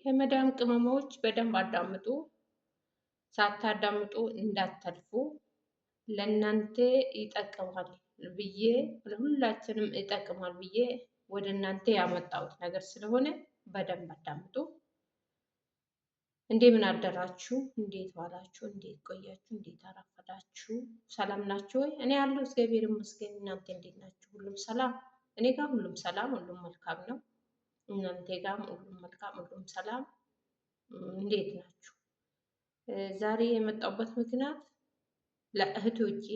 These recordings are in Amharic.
የመዳም ቅመሞች በደንብ አዳምጡ። ሳታዳምጡ እንዳታልፉ። ለእናንተ ይጠቅማል ብዬ ለሁላችንም ይጠቅማል ብዬ ወደ እናንተ ያመጣሁት ነገር ስለሆነ በደንብ አዳምጡ። እንደምን አደራችሁ? እንዴት ዋላችሁ? እንዴት ቆያችሁ? እንዴት አረፈዳችሁ? ሰላም ናችሁ ወይ? እኔ ያለው እግዚአብሔር ይመስገን። እናንተ እንዴት ናችሁ? ሁሉም ሰላም? እኔ ጋር ሁሉም ሰላም፣ ሁሉም መልካም ነው። እናንተ ጋርም ሁሉም መልካም፣ ሁሉም ሰላም። እንዴት ናችሁ? ዛሬ የመጣሁበት ምክንያት ለእህቶቼ፣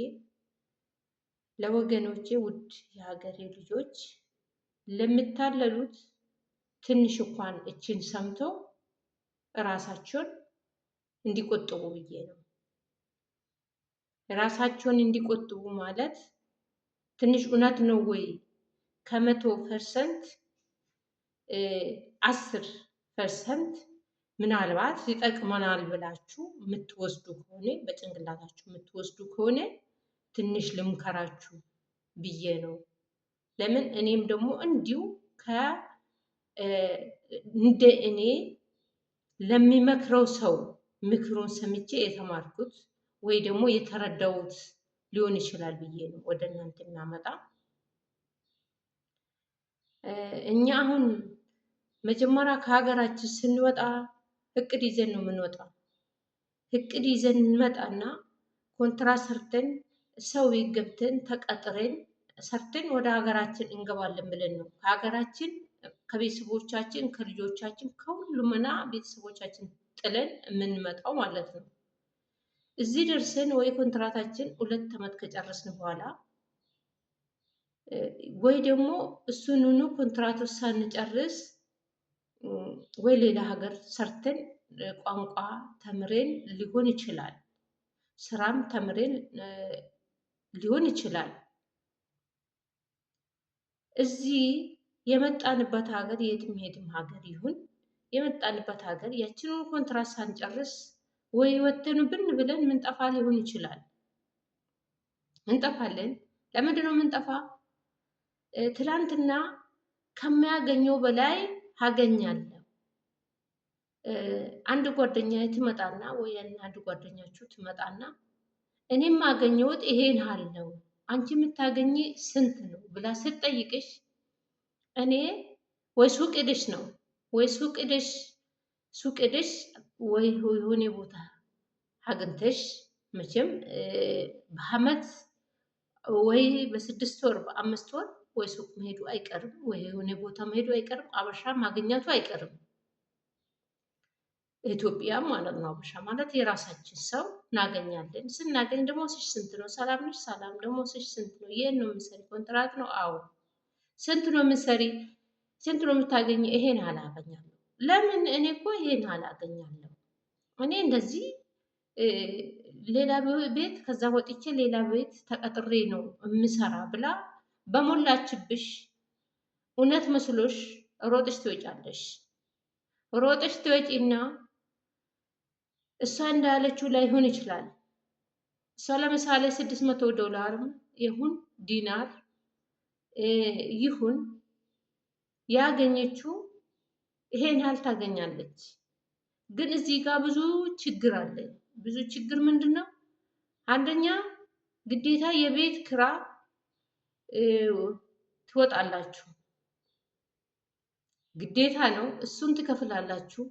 ለወገኖቼ፣ ውድ የሀገሬ ልጆች ለምታለሉት ትንሽ እንኳን እችን ሰምተው ራሳቸውን እንዲቆጥቡ ብዬ ነው። ራሳቸውን እንዲቆጥቡ ማለት ትንሽ እውነት ነው ወይ? ከ100% 10% ምናልባት ይጠቅመናል ብላችሁ የምትወስዱ ከሆነ በጭንቅላታችሁ የምትወስዱ ከሆነ ትንሽ ልምከራችሁ ብዬ ነው። ለምን እኔም ደግሞ እንዲሁ እንደ እኔ ለሚመክረው ሰው ምክሩን ሰምቼ የተማርኩት ወይ ደግሞ የተረዳሁት ሊሆን ይችላል ብዬ ነው ወደ እናንተ እናመጣ። እኛ አሁን መጀመሪያ ከሀገራችን ስንወጣ እቅድ ይዘን ነው የምንወጣው። እቅድ ይዘን እንመጣና ኮንትራት ሰርተን ሰው ቤት ገብተን ተቀጥረን ሰርተን ወደ ሀገራችን እንገባለን ብለን ነው ከሀገራችን ከቤተሰቦቻችን ከልጆቻችን ከሁሉምና ቤተሰቦቻችን ጥለን የምንመጣው ማለት ነው። እዚህ ደርሰን ወይ ኮንትራታችን 2 ዓመት ከጨረስን በኋላ ወይ ደግሞ እሱንኑ ኮንትራቱ ሳንጨርስ ወይ ሌላ ሀገር ሰርተን ቋንቋ ተምሬን ሊሆን ይችላል፣ ስራም ተምሬን ሊሆን ይችላል። እዚህ የመጣንበት ሀገር የትም ሄድም ሀገር ይሁን የመጣንበት ሀገር ያችንን ኮንትራት ሳንጨርስ ወይ ወተን ብን ብለን ምንጠፋ ሊሆን ይችላል። እንጠፋለን። ለምንድን ነው ምንጠፋ? ትላንትና ከሚያገኘው በላይ አገኛለሁ። አንድ ጓደኛ ትመጣና ወይ አንድ ጓደኛችሁ ትመጣና እኔም አገኘሁት ይሄን ያህል ነው፣ አንቺ የምታገኝ ስንት ነው ብላ ስትጠይቅሽ እኔ ወይ ሱቅ ሄደሽ ነው ወይ ሱቅ ሄደሽ ወይ የሆነ ቦታ አግኝተሽ መቼም በአመት ወይ በ6 ወር በ5 ወር ወይ ሱቅ መሄዱ አይቀርም፣ ወይ የሆነ ቦታ መሄዱ አይቀርም፣ አበሻ ማግኘቱ አይቀርም። ኢትዮጵያ ማለት ነው። አበሻ ማለት የራሳችን ሰው እናገኛለን። ስናገኝ ደሞዝሽ ስንት ነው? ሰላም ነሽ? ሰላም። ደሞዝሽ ስንት ነው? ይሄን ነው የምትሰሪ? ኮንትራት ነው? አዎ። ስንት ነው የምትሰሪ? ስንት ነው የምታገኝ? ይሄን አላገኛለሁ። ለምን? እኔ እኮ ይሄን አላገኛለሁ። እኔ እንደዚህ ሌላ ቤት ከዛ ወጥቼ ሌላ ቤት ተቀጥሬ ነው የምሰራ ብላ በሞላችብሽ እውነት መስሎሽ ሮጥሽ ትወጫለሽ። ሮጥሽ ትወጪና እሷ እንዳለችው ላይሆን ይችላል። እሷ ለምሳሌ $600 ይሁን ዲናር ይሁን ያገኘችው ይሄን ያህል ታገኛለች። ግን እዚህ ጋር ብዙ ችግር አለ። ብዙ ችግር ምንድነው? አንደኛ ግዴታ የቤት ኪራይ ትወጣላችሁ፣ ግዴታ ነው። እሱን ትከፍላላችሁ።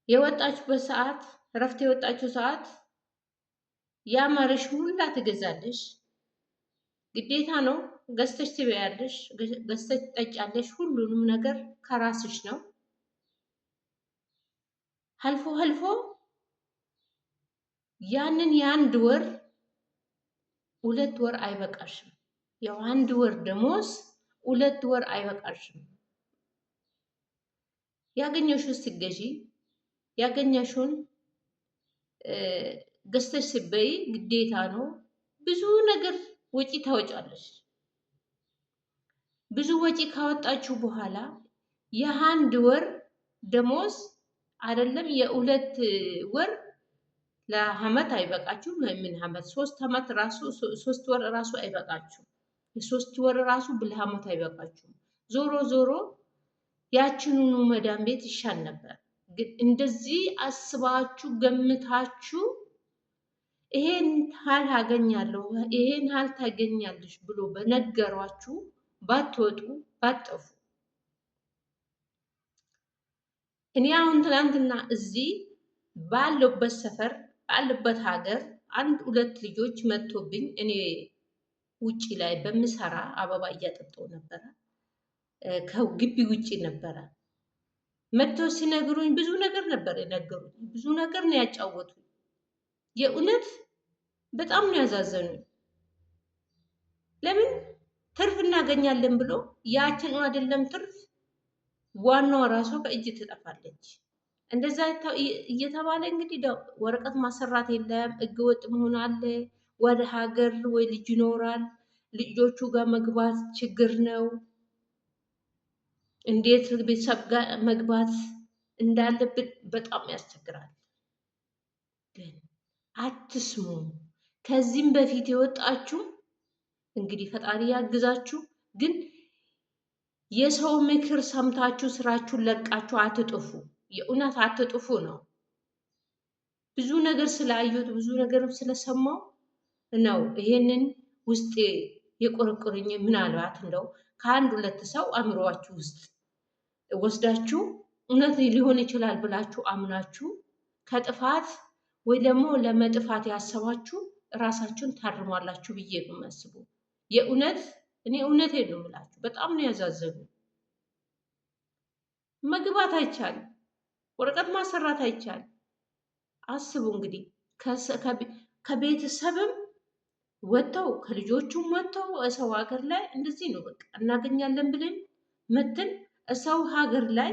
የወጣችሁበት ሰዓት እረፍት የወጣችሁ ሰዓት ያማረሽ ሁላ ትገዛለሽ፣ ግዴታ ነው። ገዝተሽ ትበያለሽ፣ ገዝተሽ ትጠጫለሽ። ሁሉንም ነገር ከራስሽ ነው። አልፎ ያንን የአንድ ወር 2 ወር አይበቃሽም። ያው 1 ወር ደሞዝ 2 ወር አይበቃሽም። ያገኘሽውን ስትገዢ ያገኘሽውን ገዝተሽ ስትበይ ግዴታ ነው። ብዙ ነገር ወጪ ታወጫለሽ። ብዙ ወጪ ካወጣችሁ በኋላ የ1 ወር ደሞዝ አይደለም የ2 ወር ለአመት አይበቃችሁም። ለምን አመት 3 አመት ራሱ 3 ወር ራሱ አይበቃችሁም። የ3 ወር ራሱ ለአመት አይበቃችሁም። ዞሮ ያችኑኑ መዳም ቤት ይሻል ነበር። ግን እንደዚህ አስባችሁ ገምታችሁ ይሄን ያህል አገኛለሁ ይሄን ያህል ታገኛለሽ ብሎ በነገሯችሁ ባትወጡ ባትጠፉ። እኔ አሁን ትናንትና እዚህ ባለበት ሰፈር ባለበት ሀገር አንድ ሁለት ልጆች መጥቶብኝ እኔ ውጪ ላይ በምሰራ አበባ እያጠጣሁ ነበረ። ከግቢ ውጪ ነበረ መጥተው ሲነግሩኝ ብዙ ነገር ነበር የነገሩኝ። ብዙ ነገር ነው ያጫወቱኝ። የእውነት በጣም ነው ያዛዘኑኝ። ለምን ትርፍ እናገኛለን ብሎ ያችን አይደለም ትርፍ ዋናዋ ራሷ ከእጅ ትጠፋለች። እንደዛ እየተባለ እንግዲህ ወረቀት ማሰራት የለም፣ ህገወጥ መሆን አለ። ወደ ሀገር ወይ ልጅ ይኖራል ልጆቹ ጋር መግባት ችግር ነው። እንዴት ቤተሰብ ጋር መግባት እንዳለብን በጣም ያስቸግራል። ግን አትስሙ። ከዚህም በፊት የወጣችሁ እንግዲህ ፈጣሪ ያግዛችሁ። ግን የሰው ምክር ሰምታችሁ ስራችሁን ለቃችሁ አትጥፉ። የእውነት አትጥፉ ነው። ብዙ ነገር ስላየሁት ብዙ ነገር ስለሰማው ነው ይሄንን ውስጤ የቆረቆረኝ። ምናልባት እንደው ከአንድ ሁለት ሰው አእምሮአችሁ ውስጥ ወስዳችሁ እውነት ሊሆን ይችላል ብላችሁ አምናችሁ ከጥፋት ወይ ደግሞ ለመጥፋት ያሰባችሁ ራሳችሁን ታርሟላችሁ ብዬ ነው የማስበው። የእውነት እኔ እውነቴን ነው የምላችሁ። በጣም ነው ያዛዘኑ። መግባት አይቻልም፣ ወረቀት ማሰራት አይቻልም። አስቡ እንግዲህ ከቤተሰብም ወጥተው ከልጆቹም ወጥተው ሰው ሀገር ላይ እንደዚህ ነው በቃ እናገኛለን ብለን መተን ሰው ሀገር ላይ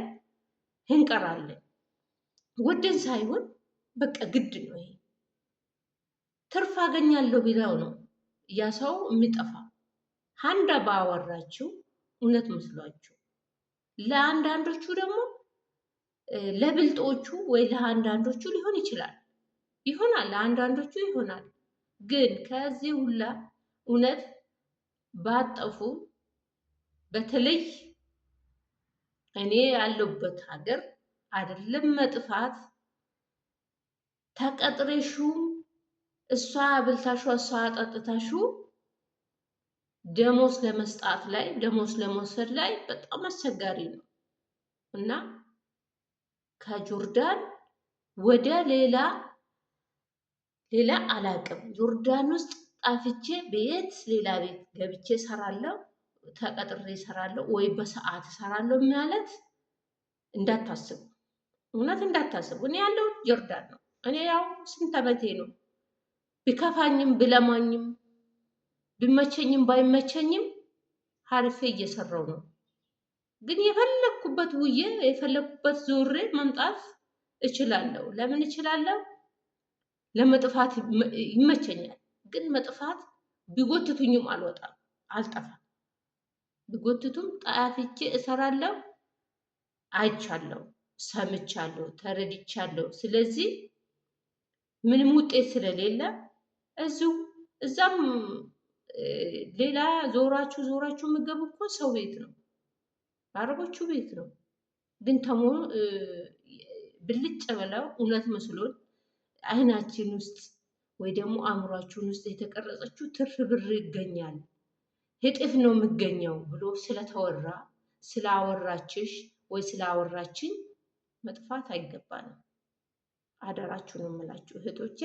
እንቀራለን። ወደን ሳይሆን በቃ ግድ ነው። ይሄ ትርፍ አገኛለሁ ቢለው ነው ያ ሰው የሚጠፋ። አንድ ባወራችሁ እውነት መስሏችሁ፣ ለአንዳንዶቹ ደግሞ ለብልጦቹ ወይ ለአንዳንዶቹ ሊሆን ይችላል ይሆናል፣ ለአንዳንዶቹ ይሆናል። ግን ከዚህ ሁላ እውነት ባጠፉ። በተለይ እኔ ያለሁበት ሀገር አይደለም መጥፋት ተቀጥሬሹ እሷ አብልታሹ እሷ አጠጥታሹ ደሞዝ ለመስጣት ላይ ደሞዝ ለመውሰድ ላይ በጣም አስቸጋሪ ነው እና ከጆርዳን ወደ ሌላ አላቅም። ጆርዳን ውስጥ ጣፍቼ ቤት ሌላ ቤት ገብቼ እሰራለሁ፣ ተቀጥሬ እሰራለሁ ወይ በሰዓት እሰራለሁ ማለት እንዳታስቡ፣ እውነት እንዳታስቡ። እኔ ያለው ጆርዳን ነው። እኔ ያው ስንት ዓመቴ ነው። ቢከፋኝም ብለማኝም ቢመቸኝም ባይመቸኝም አርፌ እየሰራው ነው። ግን የፈለኩበት ውዬ የፈለኩበት ዞሬ መምጣት እችላለሁ። ለምን እችላለሁ? ለመጥፋት ይመቸኛል። ግን መጥፋት ቢጎትቱኝም አልወጣም፣ አልጠፋም። ቢጎትቱም ጣፍቼ እሰራለሁ። አይቻለሁ፣ ሰምቻለሁ፣ ተረድቻለሁ። ስለዚህ ምንም ውጤት ስለሌለ እዛም ሌላ ዞራችሁ የምገቡ እኮ ሰው ቤት ነው፣ አረቦቹ ቤት ነው። ግን ብልጭ ብለው እውነት መስሎን አይናችን ውስጥ ወይ ደግሞ አእምሯችን ውስጥ የተቀረጸችው ትርፍ ብር ይገኛል፣ እጥፍ ነው የሚገኘው ብሎ ስለተወራ ስላወራችሽ ወይ ስላወራችኝ መጥፋት አይገባንም። አደራችሁ ነው የምላችሁ እህቶቼ።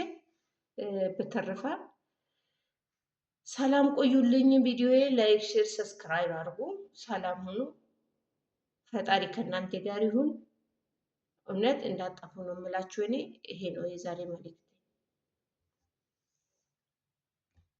በተረፈ ሰላም ቆዩልኝ። ቪዲዮዬ ላይክ፣ ሼር፣ ሰብስክራይብ አድርጉ። ሰላም ሁኑ። ፈጣሪ ከእናንተ ጋር ይሁን። እውነት እንዳጠፉ ነው የምላችሁ። እኔ ይሄ ነው የዛሬ መልእክት።